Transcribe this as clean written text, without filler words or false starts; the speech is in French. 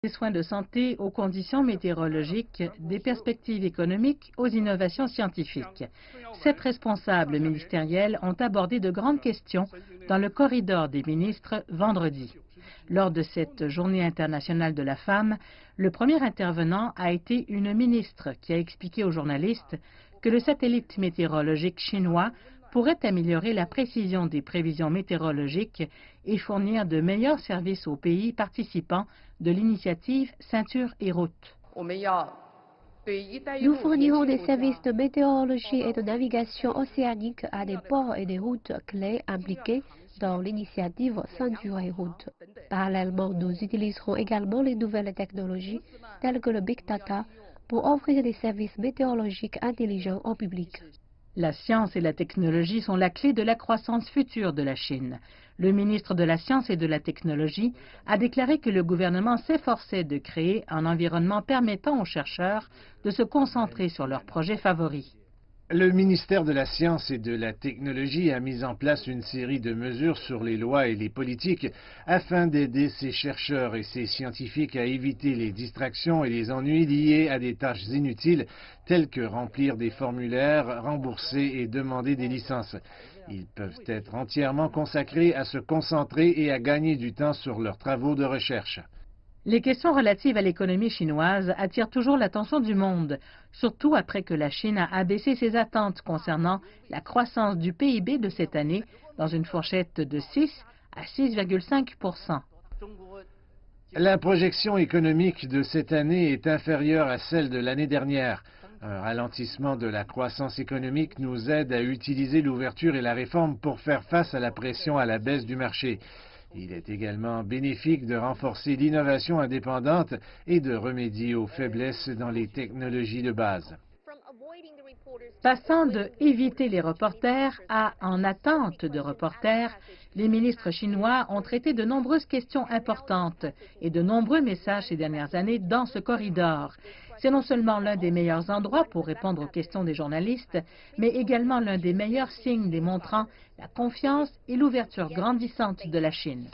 Des soins de santé aux conditions météorologiques, des perspectives économiques aux innovations scientifiques. 7 responsables ministériels ont abordé de grandes questions dans le corridor des ministres vendredi. Lors de cette journée internationale de la femme, le premier intervenant a été une ministre qui a expliqué aux journalistes que le satellite météorologique chinois pourrait améliorer la précision des prévisions météorologiques et fournir de meilleurs services aux pays participants de l'initiative Ceinture et Route. Nous fournirons des services de météorologie et de navigation océanique à des ports et des routes clés impliqués dans l'initiative Ceinture et Route. Parallèlement, nous utiliserons également les nouvelles technologies telles que le Big Data pour offrir des services météorologiques intelligents au public. La science et la technologie sont la clé de la croissance future de la Chine. Le ministre de la Science et de la Technologie a déclaré que le gouvernement s'efforçait de créer un environnement permettant aux chercheurs de se concentrer sur leurs projets favoris. Le ministère de la Science et de la Technologie a mis en place une série de mesures sur les lois et les politiques afin d'aider ses chercheurs et ses scientifiques à éviter les distractions et les ennuis liés à des tâches inutiles telles que remplir des formulaires, rembourser et demander des licences. Ils peuvent être entièrement consacrés à se concentrer et à gagner du temps sur leurs travaux de recherche. Les questions relatives à l'économie chinoise attirent toujours l'attention du monde, surtout après que la Chine a abaissé ses attentes concernant la croissance du PIB de cette année dans une fourchette de 6 à 6,5%. La projection économique de cette année est inférieure à celle de l'année dernière. Un ralentissement de la croissance économique nous aide à utiliser l'ouverture et la réforme pour faire face à la pression à la baisse du marché. Il est également bénéfique de renforcer l'innovation indépendante et de remédier aux faiblesses dans les technologies de base. Passant de éviter les reporters à en attente de reporters, les ministres chinois ont traité de nombreuses questions importantes et de nombreux messages ces dernières années dans ce corridor. C'est non seulement l'un des meilleurs endroits pour répondre aux questions des journalistes, mais également l'un des meilleurs signes démontrant la confiance et l'ouverture grandissante de la Chine.